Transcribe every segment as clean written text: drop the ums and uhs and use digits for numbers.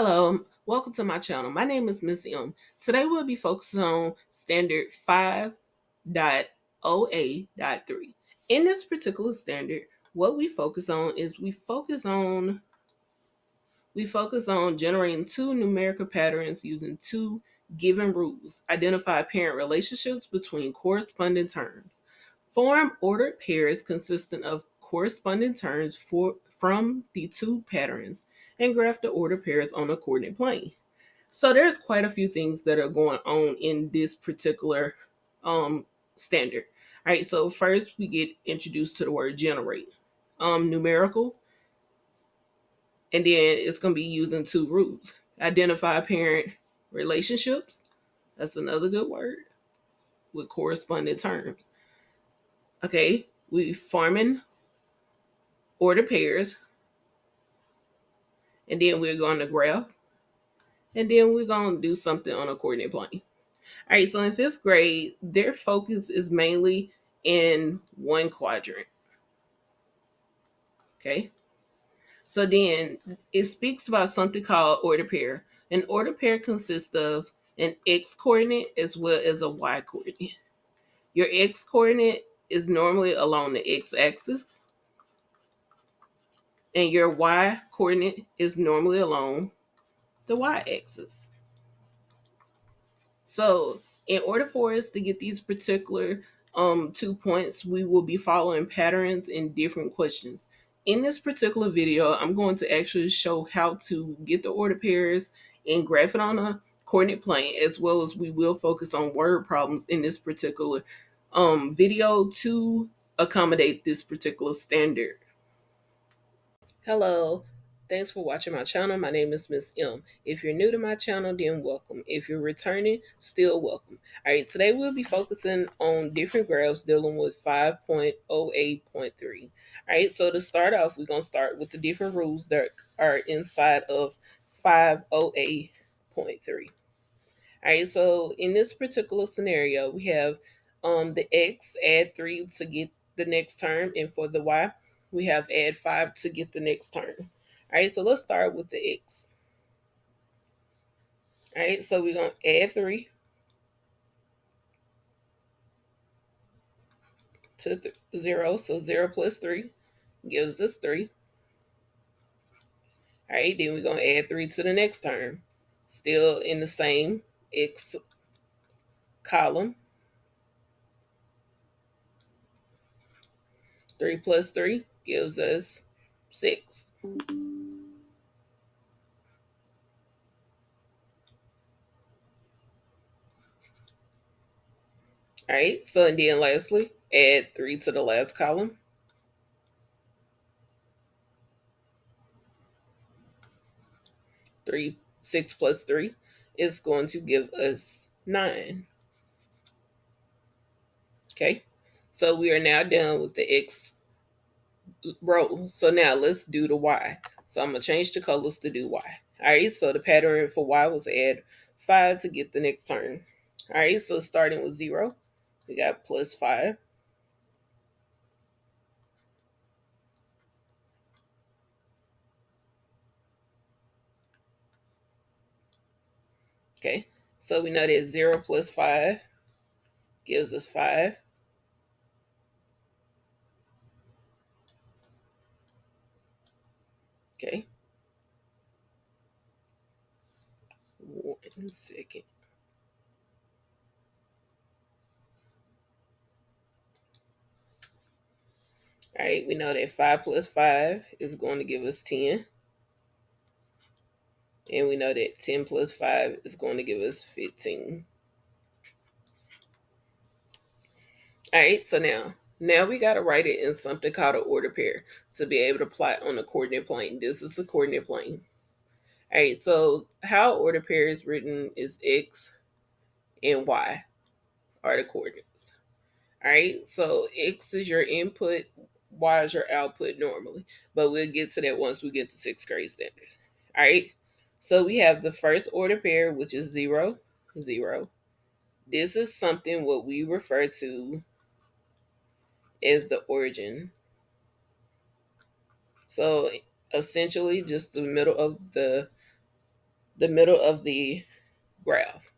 Hello, welcome to my channel. My name is Miss M. Today we'll be focusing on standard 5.OA.3. In this particular standard, what we focus on is we focus on generating two numerical patterns using two given rules. Identify parent relationships between corresponding terms. Form ordered pairs consisting of corresponding terms from the two patterns and graph the ordered pairs on a coordinate plane. So there's quite a few things that are going on in this particular standard. All right, so first we get introduced to the word generate, numerical, and then it's going to be using two rules. Identify parent relationships, that's another good word, with corresponding terms. Okay, we forming order pairs, and then we're going to graph, and then we're going to do something on a coordinate plane. All right, so in fifth grade, their focus is mainly in one quadrant. Okay, so then it speaks about something called order pair. An order pair consists of an x coordinate as well as a y coordinate. Your x coordinate is normally along the x axis, and your y coordinate is normally along the y axis. So, in order for us to get these particular 2 points, we will be following patterns in different questions. In this particular video, I'm going to actually show how to get the order pairs and graph it on a coordinate plane, as well as we will focus on word problems in this particular video to accommodate this particular standard. Hello, thanks for watching my channel. My name is Miss M. If you're new to my channel, then welcome. If you're returning, still welcome. All right, today we'll be focusing on different graphs dealing with 5.OA.3. All right, so to start off, we're going to start with the different rules that are inside of 5.OA.3. All right, so in this particular scenario, we have the x, add 3 to get the next term, and for the y, we have add 5 to get the next term. All right, so let's start with the x. All right, so we're going to add 3 to 0, so 0 plus 3 gives us 3. All right, then we're going to add 3 to the next term, still in the same x column. 3 plus 3 gives us 6. All right, so and then lastly, add 3 to the last column. 6 plus 3 is going to give us 9. Okay, so we are now done with the x row. So now let's do the y. So I'm going to change the colors to do y. All right, so the pattern for y was add 5 to get the next term. All right, so starting with 0, we got plus 5. Okay, so we know that 0 plus 5 gives us 5. Okay, 1 second. All right, we know that 5 plus 5 is going to give us 10. And we know that 10 plus 5 is going to give us 15. All right, so now we got to write it in something called an order pair to be able to plot on a coordinate plane. This is a coordinate plane. All right, so how order pair is written is x and y are the coordinates. All right, so x is your input, y is your output normally, but we'll get to that once we get to sixth grade standards. All right, so we have the first order pair, which is 0, 0. This is something what we refer to as the origin. So essentially just the middle of the the middle of the graph.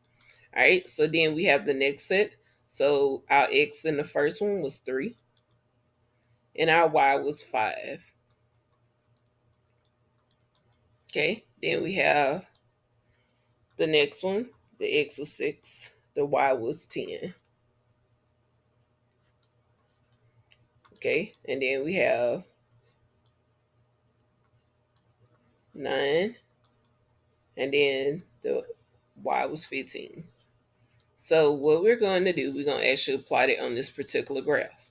All right, so then we have the next set. So our x in the first one was 3, and our y was 5. Okay, then we have the next one. The x was 6, the y was 10. Okay, and then we have 9, and then the y was 15. So what we're going to do, we're going to actually plot it on this particular graph.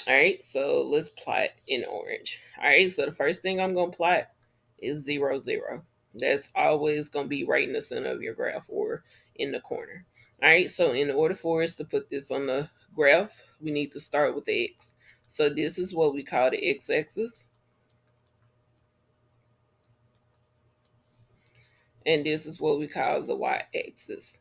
All right, so let's plot in orange. All right, so the first thing I'm going to plot is 0, 0. That's always going to be right in the center of your graph or in the corner. All right, so in order for us to put this on the graph, we need to start with the x. So this is what we call the x-axis, and this is what we call the y-axis.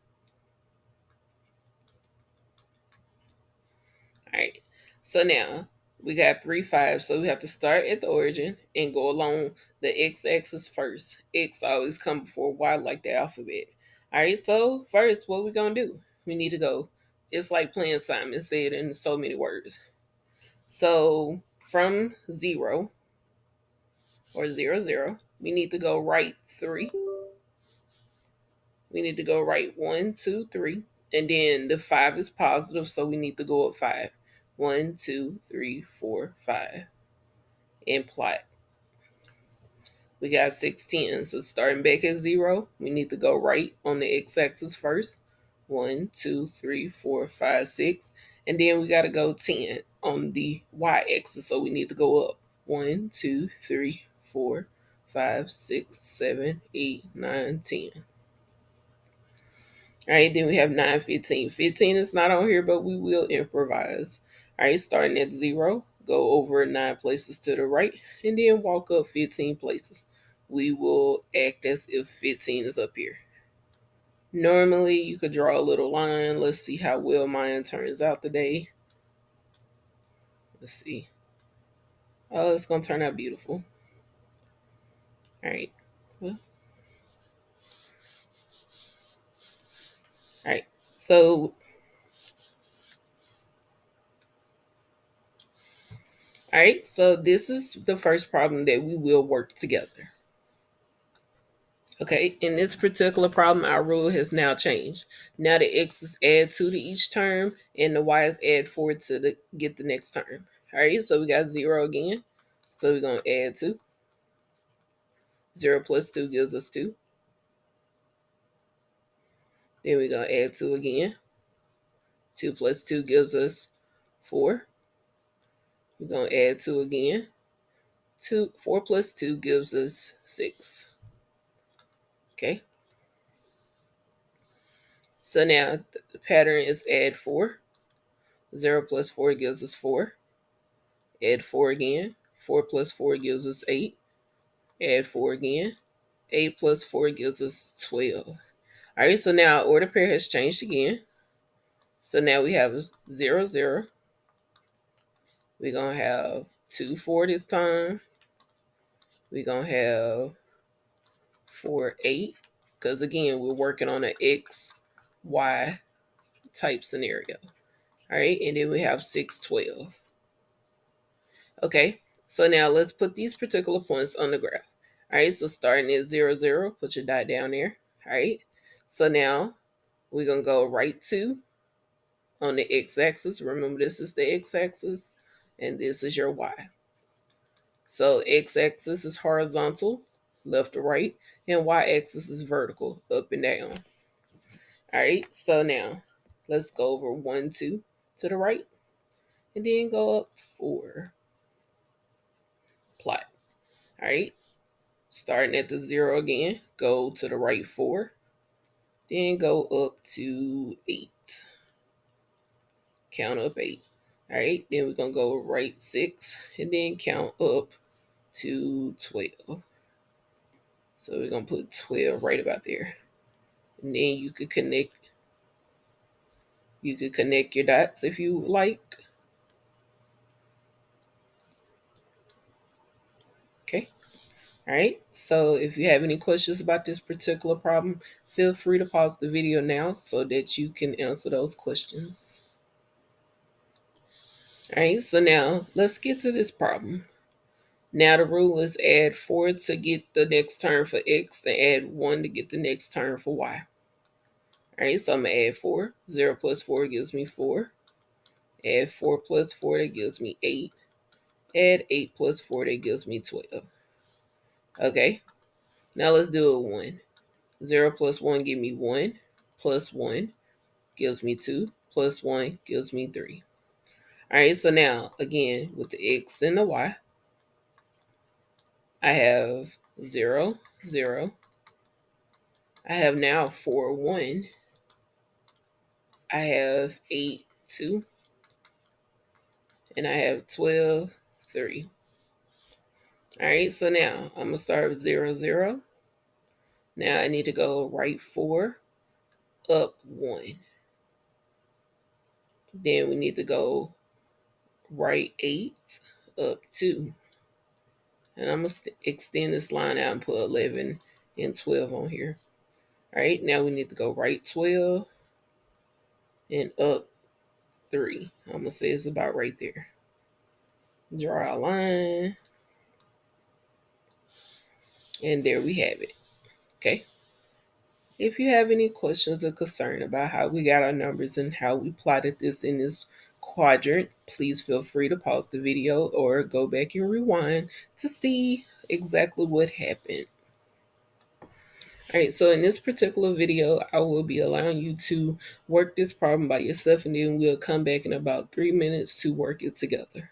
All right. So now we got 3, 5. So we have to start at the origin and go along the x-axis first. X always come before y like the alphabet. All right. So first, what we gonna do? We need to go. It's like playing Simon Said in so many words. So from 0 or 0, 0, we need to go right 3. We need to go right 1, 2, 3. And then the 5 is positive, so we need to go up 5. 1, 2, 3, 4, 5. And plot. We got 16. So starting back at 0, we need to go right on the x-axis first. 1, 2, 3, 4, 5, 6. And then we got to go 10 on the y-axis. So we need to go up. 1, 2, 3, 4, 5, 6, 7, 8, 9, 10. All right, then we have 9, 15. 15 is not on here, but we will improvise. All right, starting at 0, go over 9 places to the right, and then walk up 15 places. We will act as if 15 is up here. Normally, you could draw a little line. Let's see how well mine turns out today. Let's see. Oh, it's going to turn out beautiful. All right. Well, all right. So, all right. So this is the first problem that we will work together. Okay, in this particular problem, our rule has now changed. Now the x is add 2 to each term, and the y is add 4 to get the next term. All right, so we got 0 again. So we're going to add 2. 0 plus 2 gives us 2. Then we're going to add 2 again. 2 plus 2 gives us 4. We're going to add 2 again. 4 plus 2 gives us 6. Okay. So now the pattern is add 4. 0 plus 4 gives us 4. Add 4 again. 4 plus 4 gives us 8. Add 4 again. 8 plus 4 gives us 12. All right, so now our order pair has changed again. So now we have 0, 0. We're going to have 2, 4 this time. We're going to have 4, 8. Because again, we're working on an X, Y type scenario. All right, and then we have 6, 12. Okay, so now let's put these particular points on the graph. All right, so starting at 0, 0, put your dot down there. All right, so now we're going to go right 2 on the x-axis. Remember, this is the x-axis, and this is your y. So x-axis is horizontal, left to right, and y-axis is vertical, up and down. All right, so now let's go over 1, 2 to the right, and then go up 4. Plot. All right, starting at the 0 again, go to the right 4, then go up to 8. Count up 8. All right, then we're going to go right 6, and then count up to 12. So we're going to put 12 right about there. And then you could connect your dots if you like. Okay. All right, so if you have any questions about this particular problem, feel free to pause the video now so that you can answer those questions. All right, so now let's get to this problem. Now the rule is add 4 to get the next term for x and add 1 to get the next term for y. All right, so I'm going to add 4. 0 plus 4 gives me 4. Add 4 plus 4, that gives me 8. Add 8 plus 4, that gives me 12. Okay, now let's do it 1. 0 plus 1 give me 1. Plus 1 gives me 2. Plus 1 gives me 3. All right, so now, again, with the x and the y, I have 0, 0. I have now 4, 1. I have 8, 2. And I have 12, 3. All right, so now I'm going to start with 0, 0. Now I need to go right 4, up 1. Then we need to go right 8, up 2. And I'm going to extend this line out and put 11 and 12 on here. All right, now we need to go right 12 and up 3. I'm going to say it's about right there. Draw a line. And there we have it. Okay. If you have any questions or concern about how we got our numbers and how we plotted this in this quadrant, please feel free to pause the video or go back and rewind to see exactly what happened. All right, so in this particular video, I will be allowing you to work this problem by yourself, and then we'll come back in about 3 minutes to work it together.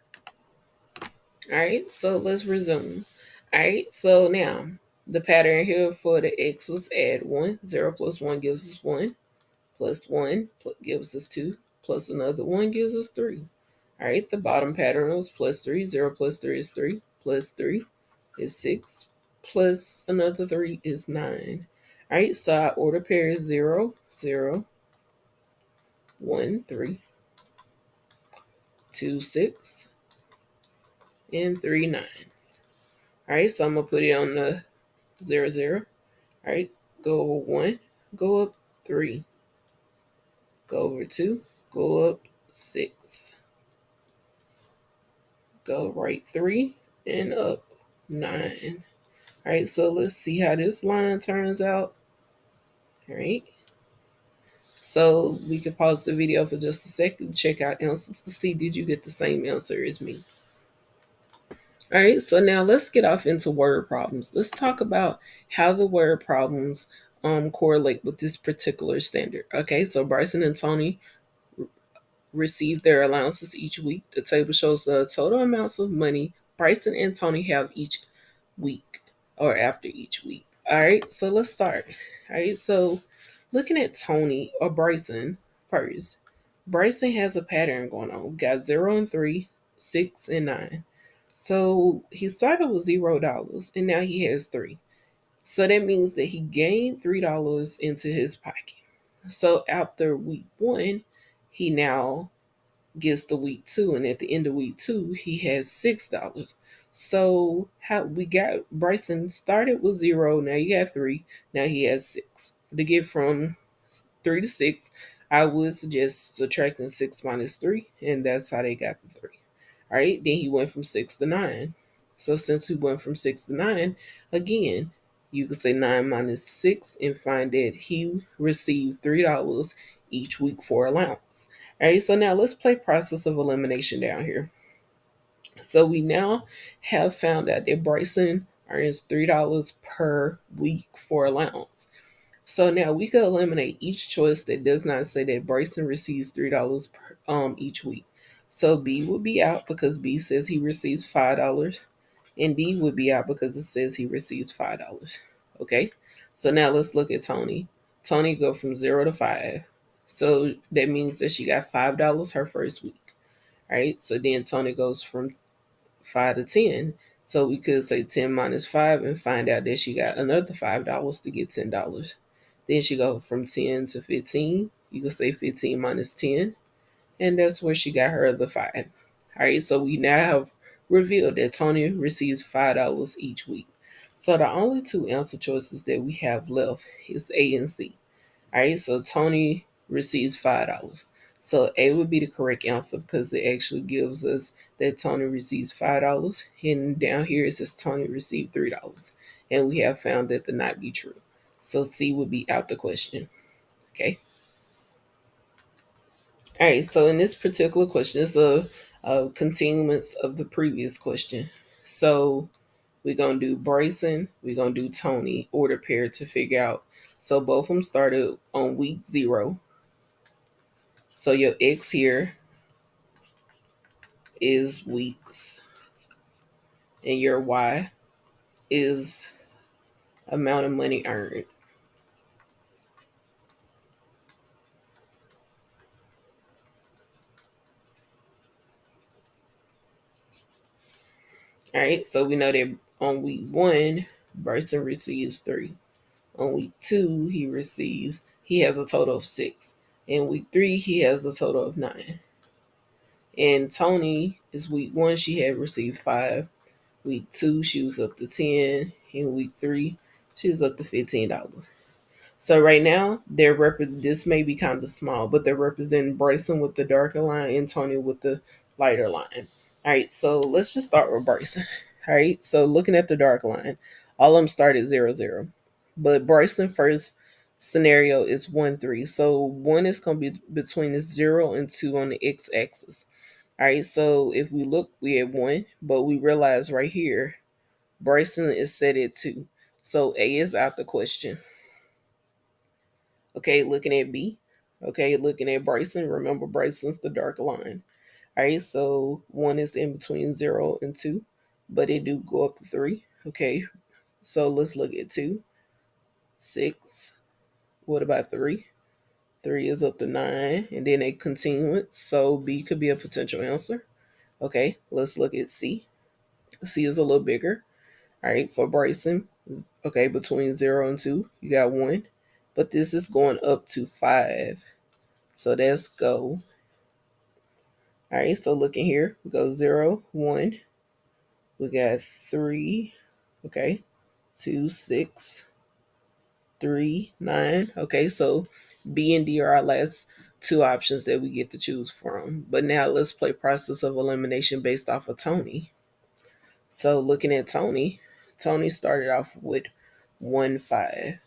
All right, so let's resume. All right, so now the pattern here for the x was add 1. 0 plus 1 gives us 1. Plus 1 gives us 2. Plus another 1 gives us 3. All right, the bottom pattern was plus 3. 0 plus 3 is 3. Plus 3 is 6. Plus another 3 is 9. All right, so our order pair is 0, 0, 1, 3, 2, 6, and 3, 9. All right, so I'm going to put it on the 0, 0. All right, go over 1, go up 3. Go over 2, go up 6. Go right 3 and up 9. All right, so let's see how this line turns out. All right. So we can pause the video for just a second, check out answers to see did you get the same answer as me. All right, so now let's get off into word problems. Let's talk about how the word problems correlate with this particular standard. Okay, so Bryson and Tony receive their allowances each week. The table shows the total amounts of money Bryson and Tony have each week or after each week. All right, so let's start. All right, so looking at Tony or Bryson first, Bryson has a pattern going on. We got 0 and 3, 6 and 9. So he started with $0 and now he has 3. So that means that he gained $3 into his pocket. So after week 1, he now gets to week 2, and at the end of week 2, he has $6. So how we got Bryson started with 0, now he got 3, now he has 6. To get from 3 to 6, I would suggest subtracting 6 minus 3, and that's how they got the 3. All right, then he went from 6 to 9. So since he went from 6 to 9, again, you could say 9 minus 6 and find that he received $3 each week for allowance. All right, so now let's play process of elimination down here. So we now have found out that Bryson earns $3 per week for allowance. So now we could eliminate each choice that does not say that Bryson receives $3 each week. So B would be out because B says he receives $5, and D would be out because it says he receives $5. Okay, so now let's look at Tony. Tony go from 0 to 5. So that means that she got $5 her first week. All right, so then Tony goes from 5 to 10. So we could say 10 minus 5 and find out that she got another $5 to get $10. Then she go from 10 to 15. You could say 15 minus 10. And that's where she got her other 5. All right, so we now have revealed that Tony receives $5 each week. So the only two answer choices that we have left is A and C. All right, so Tony receives $5. So A would be the correct answer because it actually gives us that Tony receives $5. And down here it says Tony received $3. And we have found that to not be true. So C would be out the question. Okay. All right, so in this particular question, it's a continuance of the previous question. So we're going to do Bryson, we're going to do Tony, order pair to figure out. So both of them started on week 0. So your X here is weeks, and your Y is amount of money earned. All right, so we know that on week 1, Bryson receives 3. On week 2, he has a total of 6. In week 3, he has a total of 9. And Tony is week 1, she had received 5. Week 2, she was up to 10. In week 3, she was up to $15. So right now, this may be kind of small, but they're representing Bryson with the darker line and Tony with the lighter line. All right, so let's just start with Bryson. All right, so looking at the dark line, all of them start at 0, 0. But Bryson first scenario is 1, 3. So 1 is going to be between the 0 and 2 on the x-axis. All right, so if we look, we have 1, but we realize right here, Bryson is set at 2. So A is out the question. Okay, looking at B. Okay, looking at Bryson. Remember, Bryson's the dark line. All right, so 1 is in between 0 and 2, but it do go up to 3. Okay, so let's look at 2, 6. What about 3? 3 is up to 9, and then a continuance. So B could be a potential answer. Okay, let's look at C. C is a little bigger. All right, for Bryson, okay, between 0 and 2, you got 1, but this is going up to 5. So that's go. All right, so looking here, we go 0, 1. We got 3, okay, 2, 6, 3, 9. Okay, so B and D are our last two options that we get to choose from. But now let's play process of elimination based off of Tony. So looking at Tony, Tony started off with 1, 5.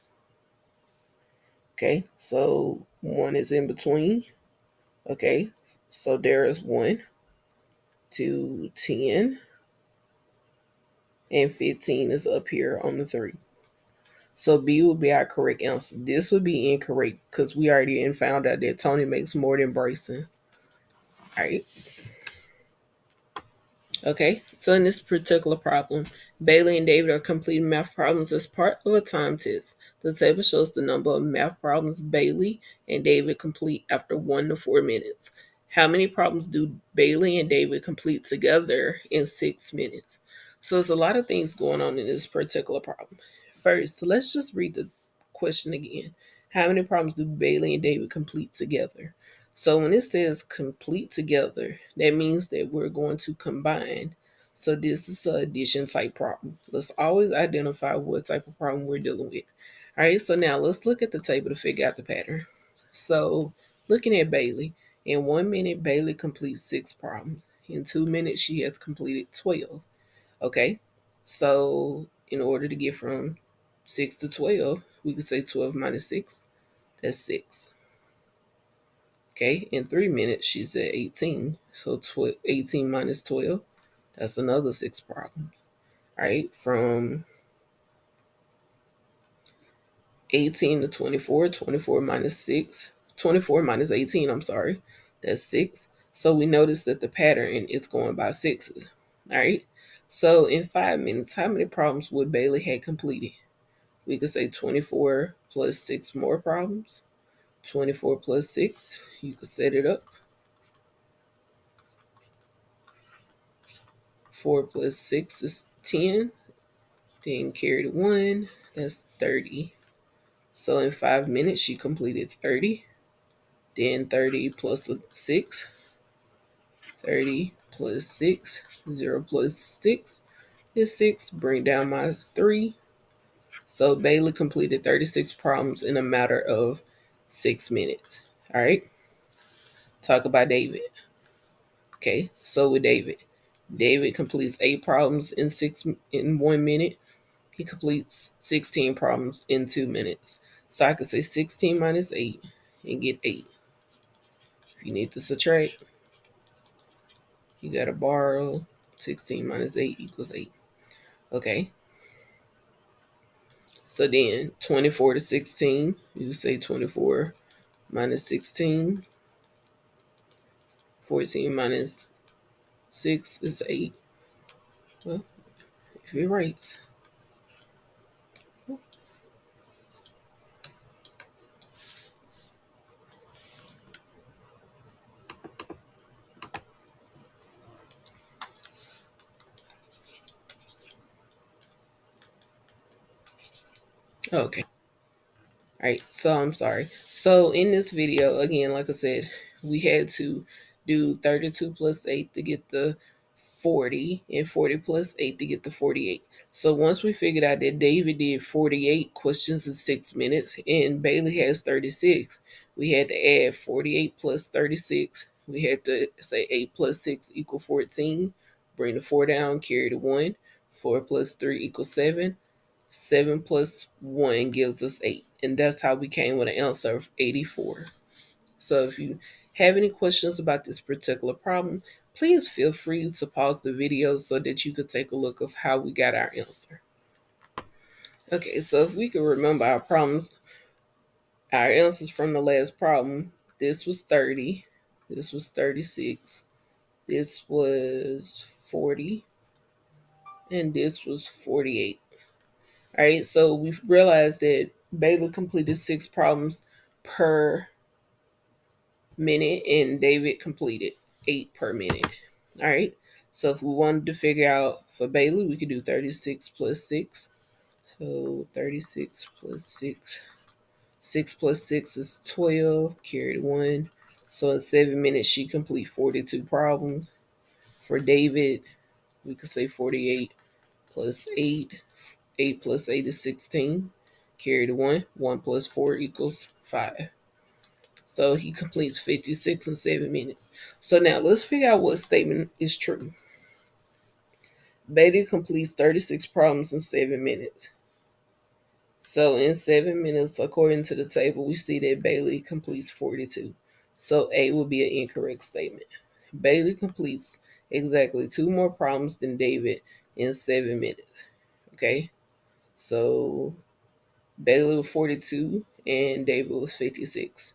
Okay, so 1 is in between. Okay, so there is 1, 2, 10, and 15 is up here on the 3. So B would be our correct answer. This would be incorrect because we already found out that Tony makes more than Bryson. All right. Okay, so in this particular problem, Bailey and David are completing math problems as part of a time test. The table shows the number of math problems Bailey and David complete after 1 to 4 minutes. How many problems do Bailey and David complete together in 6 minutes? So there's a lot of things going on in this particular problem. First, let's just read the question again. How many problems do Bailey and David complete together? So when it says complete together, that means that we're going to combine. So this is an addition type problem. Let's always identify what type of problem we're dealing with. All right, so now let's look at the table to figure out the pattern. So looking at Bailey, in 1 minute, Bailey completes 6 problems. In 2 minutes, she has completed 12. Okay, so in order to get from 6 to 12, we could say 12 minus 6, that's 6. Okay, in 3 minutes, she's at 18. So 18 minus 12, that's another 6 problems. All right, from 18 to 24, 24 minus 6, 24 minus 18, I'm sorry, that's 6. So we notice that the pattern is going by 6s. All right, so in 5 minutes, how many problems would Bailey have completed? We could say 24 plus 6 more problems. 24 plus 6, you could set it up. 4 plus 6 is 10. Then carry the 1, that's 30. So in 5 minutes, she completed 30. Then 30 plus a 6. 30 plus 6. 0 plus 6 is 6. Bring down my 3. So Bailey completed 36 problems in a matter of 6 minutes. All right. Talk about David. Okay. So with David completes 8 problems in 1 minute. He completes 16 problems in 2 minutes. So I could say 16 minus 8 and get 8. If you need to subtract, you got to borrow 16 minus 8 equals 8. Okay. So then 24 to 16, you say 24 minus 16. 14 minus 6 is 8. Well, if it writes. Okay. All right, so I'm sorry. So in this video, again, like I said, we had to do 32 plus 8 to get the 40 and 40 plus 8 to get the 48. So once we figured out that David did 48 questions in 6 minutes and Bailey has 36, we had to add 48 plus 36. We had to say 8 plus 6 equal 14. Bring the 4 down, carry the 1. 4 plus 3 equals 7. 7 plus 1 gives us 8. And that's how we came with an answer of 84. So if you have any questions about this particular problem, please feel free to pause the video so that you could take a look of how we got our answer. Okay, so if we could remember our problems, our answers from the last problem, this was 30, this was 36, this was 40, and this was 48. All right, so we've realized that Bailey completed 6 problems per minute and David completed 8 per minute. All right, so if we wanted to figure out for Bailey, we could do 36 plus 6. So 36 plus 6. 6 plus 6 is 12, carried 1. So in 7 minutes, she complete 42 problems. For David, we could say 48 plus 8. 8 plus 8 is 16. Carry the 1. 1 plus 4 equals 5. So he completes 56 in 7 minutes. So now let's figure out what statement is true. Bailey completes 36 problems in 7 minutes. So in 7 minutes, according to the table, we see that Bailey completes 42. So A will be an incorrect statement. Bailey completes exactly 2 more problems than David in 7 minutes. Okay, so Bailey was 42 and David was 56.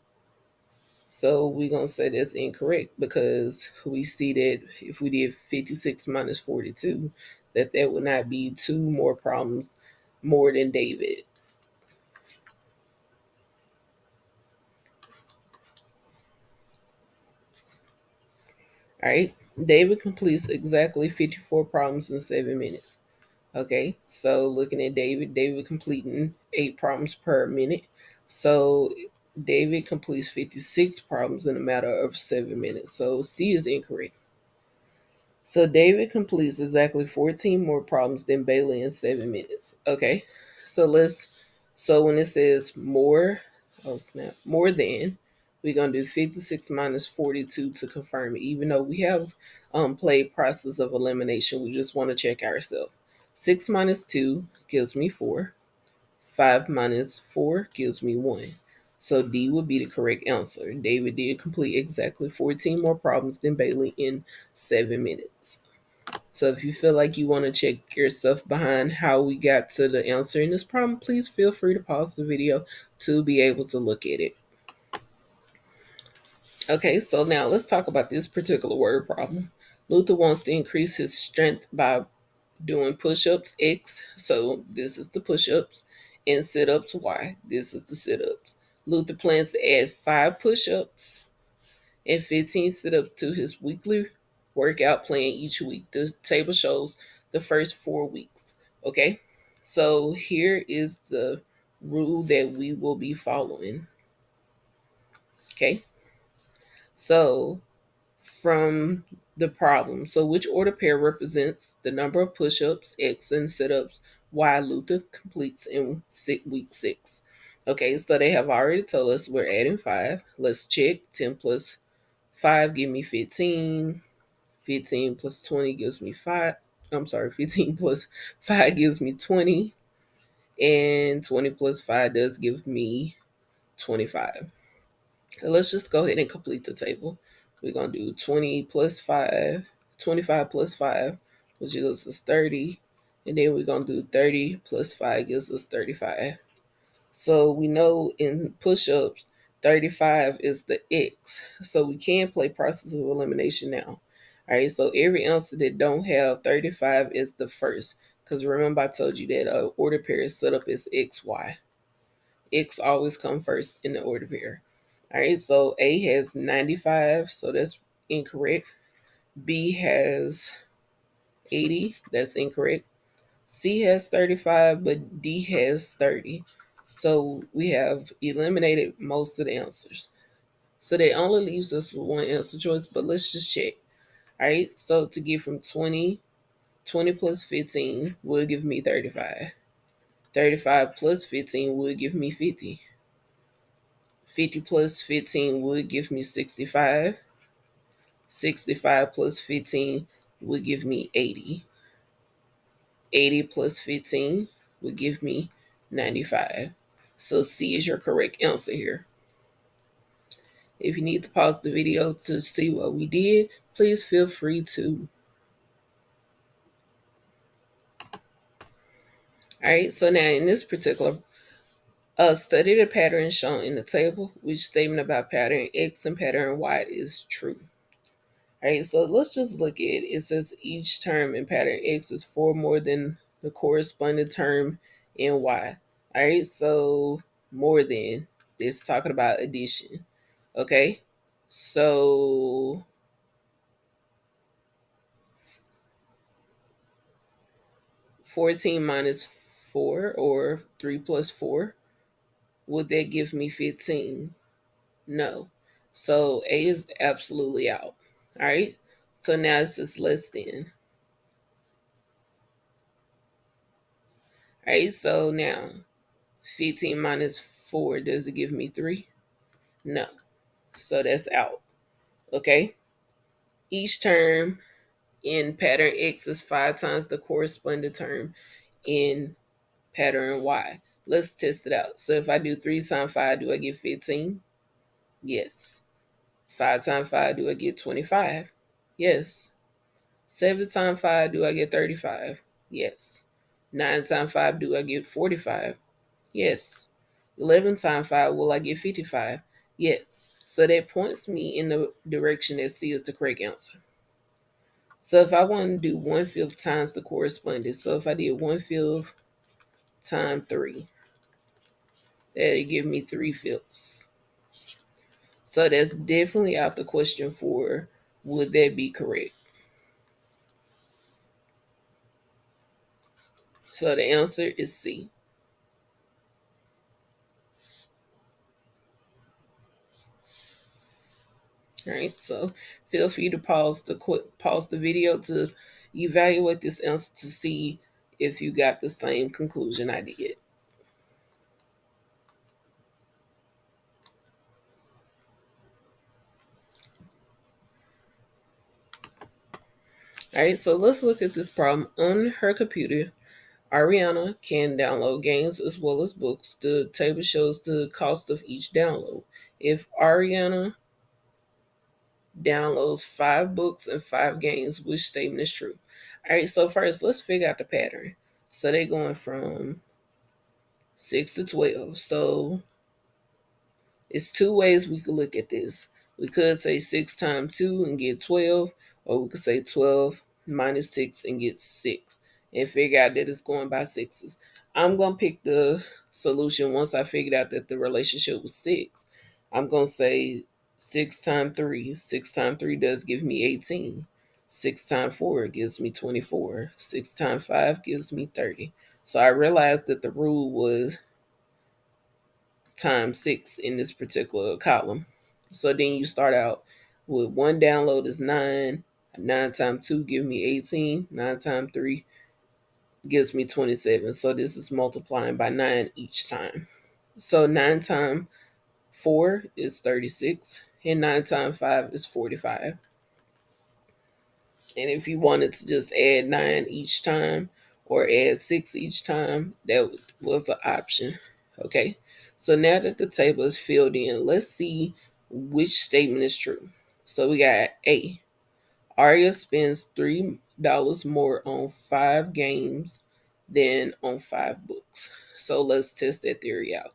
So we're going to say that's incorrect because we see that if we did 56 minus 42, that would not be 2 more problems more than David. All right. David completes exactly 54 problems in 7 minutes. Okay. So looking at David completing 8 problems per minute. So David completes 56 problems in a matter of 7 minutes. So C is incorrect. So David completes exactly 14 more problems than Bailey in 7 minutes. Okay. So when it says more, oh snap, more than, we're gonna do 56 minus 42 to confirm it. Even though we have played process of elimination, we just want to check ourselves. 6 minus 2 gives me 4. 5 minus 4 gives me 1. So D would be the correct answer. David did complete exactly 14 more problems than Bailey in 7 minutes. So if you feel like you want to check yourself behind how we got to the answer in this problem, please feel free to pause the video to be able to look at it. Okay, so now let's talk about this particular word problem. Luther wants to increase his strength by doing push-ups X, so this is the push-ups, and sit-ups Y, this is the sit-ups. Luther plans to add 5 push-ups and 15 sit-ups to his weekly workout plan each week. The table shows the first 4 weeks. Okay, so here is the rule that we will be following. Okay, so from the problem, so which order pair represents the number of push-ups X and sit-ups why Luther completes in week 6. Okay, so they have already told us we're adding 5. Let's check. 10 plus 5 give me 15. 15 plus 20 gives me 5. I'm sorry, 15 plus 5 gives me 20. And 20 plus 5 does give me 25. Let's just go ahead and complete the table. We're going to do 20 plus 5, 25 plus 5, which gives us 30. And then we're going to do 30 plus 5 gives us 35. So we know in push-ups, 35 is the X. So we can play process of elimination now. All right, so every answer that don't have 35 is the first. Because remember I told you that order pair is set up as XY. X always come first in the order pair. All right, so A has 95, so that's incorrect. B has 80, that's incorrect. C has 35, but D has 30. So we have eliminated most of the answers. So that only leaves us with one answer choice, but let's just check. All right, so to get from 20, 20 plus 15 will give me 35. 35 plus 15 would give me 50. 50 plus 15 would give me 65. 65 plus 15 would give me 80. 80 plus 15 would give me 95. So C is your correct answer here. If you need to pause the video to see what we did, please feel free to. All right, so now in this particular study the pattern shown in the table, which statement about pattern X and pattern Y is true. All right, so let's just look at it. It says each term in pattern X is 4 more than the corresponding term in Y. All right, so more than, it's talking about addition. Okay, so 14 minus 4 or 3 plus 4, would that give me 15? No. So A is absolutely out. All right, so now it says less than. All right, so now 15 minus 4, does it give me 3? No. So that's out. Okay. Each term in pattern X is 5 times the corresponding term in pattern Y. Let's test it out. So if I do 3 times 5, do I get 15? Yes. 5 times 5, do I get 25? Yes. 7 times 5, do I get 35? Yes. 9 times 5, do I get 45? Yes. 11 times 5, will I get 55? Yes. So that points me in the direction that C is the correct answer. So if I want to do 1/5 times the corresponding, so if I did 1/5 times 3, that'd give me 3/5. So that's definitely out the question for would that be correct? So the answer is C. All right, so feel free to pause the video to evaluate this answer to see if you got the same conclusion I did. All right, so let's look at this problem. On her computer, Ariana can download games as well as books. The table shows the cost of each download. If Ariana downloads 5 books and 5 games, which statement is true? All right, so first let's figure out the pattern. So they're going from 6 to 12. So it's 2 ways we could look at this. We could say 6 times 2 and get 12, or we could say 12 minus 6 and get 6, and figure out that it's going by sixes. I'm going to pick the solution once I figured out that the relationship was 6. I'm going to say 6 times 3. 6 times 3 does give me 18. 6 times 4 gives me 24. 6 times 5 gives me 30. So I realized that the rule was times 6 in this particular column. So then you start out with 1 download is 9. 9 times 2 give me 18. 9 times 3 gives me 27. So this is multiplying by 9 each time. So 9 times 4 is 36, and 9 times 5 is 45. And if you wanted to just add 9 each time or add 6 each time, that was an option. Okay, so now that the table is filled in, let's see which statement is true. So we got A. Arya spends $3 more on 5 games than on 5 books. So let's test that theory out.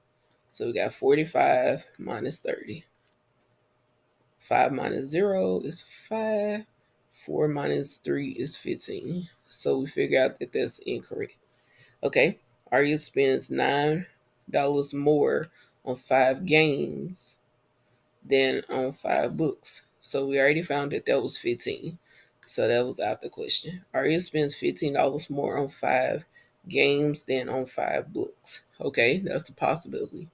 So we got 45 minus 30. 5 minus 0 is 5. 4 minus 3 is 15. So we figure out that that's incorrect. Okay, Arya spends $9 more on 5 games than on 5 books. So we already found that that was 15. So that was out the question. Arya spends $15 more on 5 games than on 5 books. Okay, that's a possibility.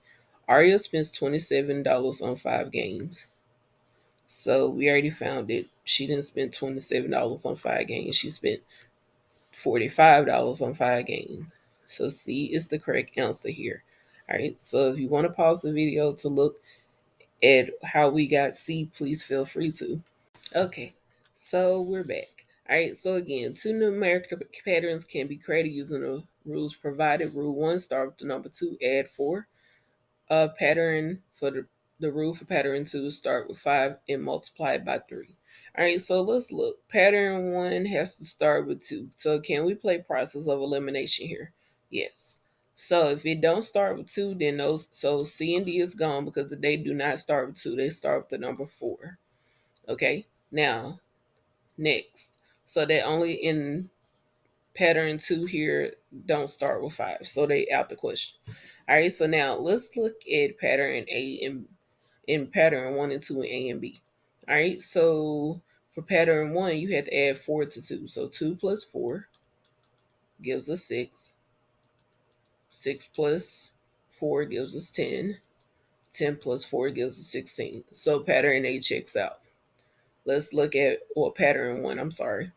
Arya spends $27 on 5 games. So we already found it. She didn't spend $27 on 5 games. She spent $45 on 5 games. So C is the correct answer here. All right. So if you want to pause the video to look at how we got C, please feel free to. Okay. So we're back. All right. So again, two numerical patterns can be created using the rules provided. Rule 1, start with the number 2, add 4. Pattern for the rule for pattern 2, start with 5 and multiply it by 3. All right, so let's look. Pattern 1 has to start with 2. So can we play process of elimination here? Yes. So if it don't start with 2, then so C and D is gone because they do not start with 2. They start with the number 4. Okay. Now, next. So that only in pattern 2 here don't start with 5. So they out the question. All right, so now let's look at pattern A and in pattern 1 and 2 in A and B. All right, so for pattern 1, you had to add 4 to 2. So 2 plus 4 gives us 6. 6 plus 4 gives us 10. 10 plus 4 gives us 16. So pattern A checks out. Let's look at, well, pattern 1, I'm sorry.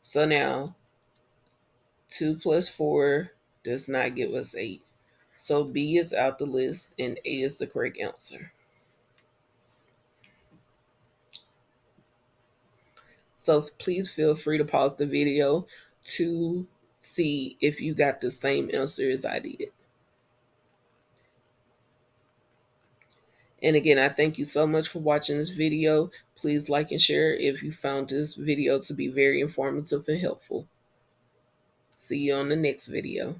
So now 2 plus 4 does not give us 8. So B is out the list and A is the correct answer. So please feel free to pause the video to see if you got the same answer as I did. And again, I thank you so much for watching this video. Please like and share if you found this video to be very informative and helpful. See you on the next video.